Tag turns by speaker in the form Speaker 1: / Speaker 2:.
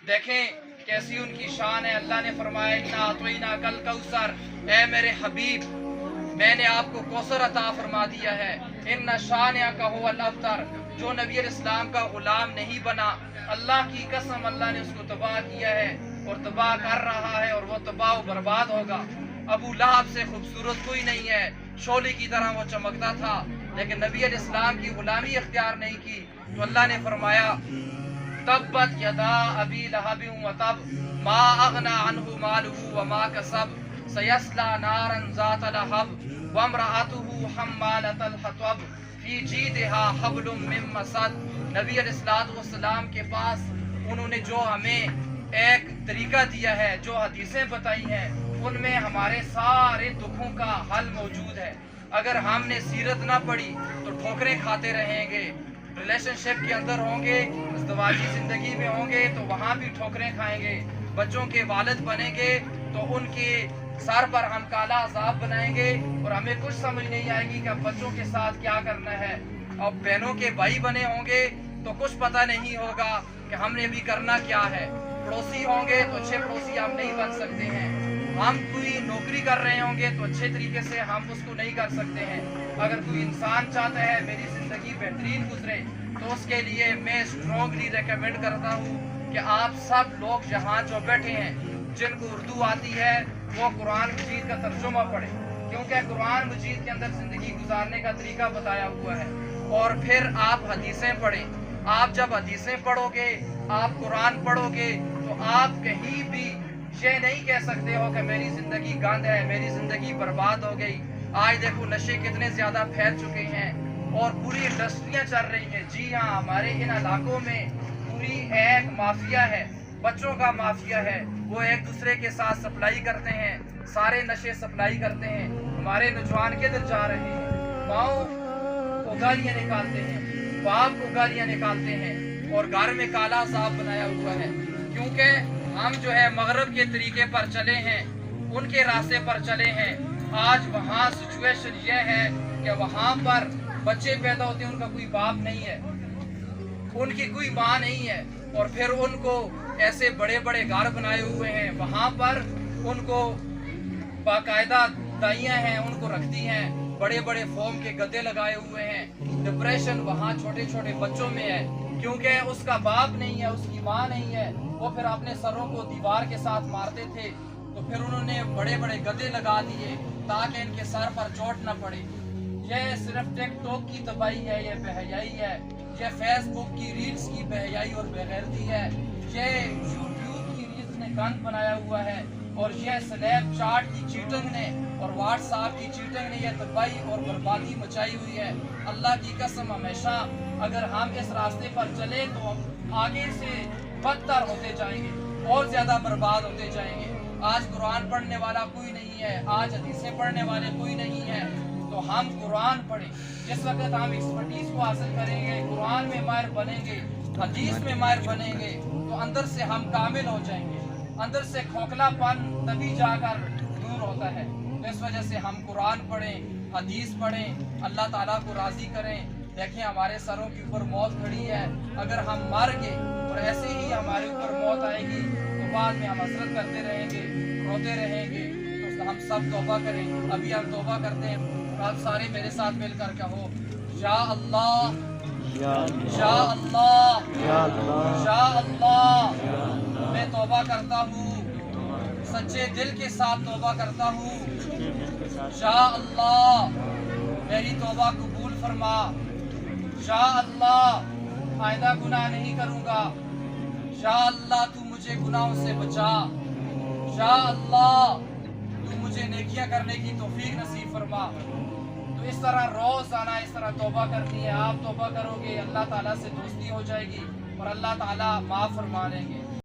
Speaker 1: دیکھیں کیسی ان کی شان ہے. اللہ نے فرمایا اِنَّا أَعْطَيْنَاكَ الْكَوْثَرَ، اے میرے حبیب میں نے آپ کو کوثر عطا فرما دیا ہے. اِنَّ شَانِئَكَ هُوَ الْأَبْتَرُ، جو نبی علیہ السلام کا غلام نہیں بنا، اللہ کی قسم اللہ نے اس کو تباہ کیا ہے اور تباہ کر رہا ہے، اور وہ تباہ و برباد ہوگا. ابو لہب سے خوبصورت کوئی نہیں ہے، شعلے کی طرح وہ چمکتا تھا، لیکن نبی علیہ السلام کی غلامی اختیار نہیں کی تو اللہ نے فرمایا تبت یدا ابی لہب وتب ما اغنى عنہ مالہ وما کسب سیصلی نارا ذات لہب وامرأته حمالة الحطب فی جیدها حبل من مسد. نبی علیہ السلام کے پاس انہوں نے جو ہمیں ایک طریقہ دیا ہے، جو حدیثیں بتائی ہیں، ان میں ہمارے سارے دکھوں کا حل موجود ہے. اگر ہم نے سیرت نہ پڑھی تو ٹھوکریں کھاتے رہیں گے، ریلیشن شپ کے اندر ہوں گے، ازدواجی زندگی میں ہوں گے تو وہاں بھی ٹھوکریں کھائیں گے. بچوں کے والد بنیں گے تو ان کے سر پر ہم کالا عذاب بنائیں گے اور ہمیں کچھ سمجھ نہیں آئے گی کہ اب بچوں کے ساتھ کیا کرنا ہے. اور بہنوں کے بھائی بنے ہوں گے تو کچھ پتہ نہیں ہوگا کہ ہم نے بھی کرنا کیا ہے. پڑوسی ہوں گے تو اچھے پڑوسی ہم نہیں بن سکتے ہیں. ہم کوئی نوکری کر رہے ہوں گے تو اچھے طریقے سے ہم اس کو نہیں کر سکتے ہیں. اگر کوئی انسان چاہتا ہے میری زندگی بہترین گزرے تو اس کے لیے میں اسٹرانگلی ریکمینڈ کرتا ہوں کہ آپ سب لوگ یہاں جو بیٹھے ہیں جن کو اردو آتی ہے وہ قرآن مجید کا ترجمہ پڑھیں، کیونکہ قرآن مجید کے اندر زندگی گزارنے کا طریقہ بتایا ہوا ہے. اور پھر آپ حدیثیں پڑھیں. آپ جب حدیثیں پڑھو گے، آپ قرآن پڑھو گے تو آپ کہیں بھی یہ نہیں کہہ سکتے ہو کہ میری زندگی گند ہے، میری زندگی برباد ہو گئی. آج دیکھو نشے کتنے زیادہ پھیل چکے ہیں اور پوری انڈسٹریاں چل رہی ہیں. جی ہاں، ہمارے ان علاقوں میں پوری ایک مافیا ہے، بچوں کا مافیا ہے. وہ ایک دوسرے کے ساتھ سپلائی کرتے ہیں، سارے نشے سپلائی کرتے ہیں. ہمارے نوجوان کدھر جا رہے ہیں؟ ماؤں کو گالیاں نکالتے ہیں، باپ کو گالیاں نکالتے ہیں اور گھر میں کالا عذاب بنایا ہوا ہے. کیونکہ ہم جو ہے مغرب کے طریقے پر چلے ہیں، ان کے راستے پر چلے ہیں. آج وہاں سچویشن یہ ہے کہ وہاں پر بچے پیدا ہوتے ہیں، ان کا کوئی باپ نہیں ہے، ان کی کوئی ماں نہیں ہے، اور پھر ان کو ایسے بڑے بڑے گھر بنائے ہوئے ہیں. وہاں پر ان کو باقاعدہ دائیاں ہیں، ان کو رکھتی ہیں، بڑے بڑے فوم کے گدے لگائے ہوئے ہیں. ڈپریشن وہاں چھوٹے چھوٹے بچوں میں ہے کیونکہ اس کا باپ نہیں ہے، اس کی ماں نہیں ہے. وہ پھر اپنے سروں کو دیوار کے ساتھ مارتے تھے تو پھر انہوں نے بڑے بڑے گدے لگا دیے تاکہ ان کے سر پر چوٹ نہ پڑے. یہ صرف ٹک ٹاک کی تباہی ہے، یہ بے حیائی ہے، یہ فیس بک کی ریلز کی بے حیائی اور بے غیرتی ہے، یہ یوٹیوب کی ریلز نے گند بنایا ہوا ہے، اور یہ سنیپ چیٹ کی چیٹنگ نے اور واٹس ایپ کی چیٹنگ نے یہ تباہی اور بربادی مچائی ہوئی ہے. اللہ کی قسم ہمیشہ اگر ہم اس راستے پر چلے تو ہم آگے سے بدتر ہوتے جائیں گے اور زیادہ برباد ہوتے جائیں گے. آج قرآن پڑھنے والا کوئی نہیں ہے، آج حدیثیں پڑھنے والے کوئی نہیں ہے، تو ہم قرآن پڑھیں. جس وقت ہم ایکسپرٹیز کو حاصل کریں گے، قرآن میں ماہر بنیں گے، حدیث میں ماہر بنیں گے تو اندر سے ہم کامل ہو جائیں گے. اندر سے کھوکھلا پن تبھی جا کر دور ہوتا ہے. تو اس وجہ سے ہم قرآن پڑھیں، حدیث پڑھیں، اللہ تعالیٰ کو راضی کریں. دیکھیں ہمارے سروں کے اوپر موت کھڑی ہے، اگر ہم مر گئے اور ایسے ہی ہمارے اوپر موت آئے گی تو بعد میں ہم حسرت کرتے رہیں گے، روتے رہیں گے. تو ہم سب توبہ کریں. ابھی ہم توبہ کرتے ہیں. آپ سارے میرے ساتھ مل کر کہو یا اللہ، یا اللہ، یا اللہ. میں توبہ کرتا ہوں، سچے دل کے ساتھ توبہ کرتا ہوں. یا اللہ میری توبہ قبول فرما. یا اللہ آئندہ گناہ نہیں کروں گا. یا اللہ تو مجھے گناہوں سے بچا. یا اللہ تو مجھے نیکیاں کرنے کی توفیق نصیب فرما. تو اس طرح روزانہ اس طرح توبہ کرنی ہے. آپ توبہ کرو گے اللہ تعالیٰ سے دوستی ہو جائے گی اور اللہ تعالیٰ معاف فرما لیں گے.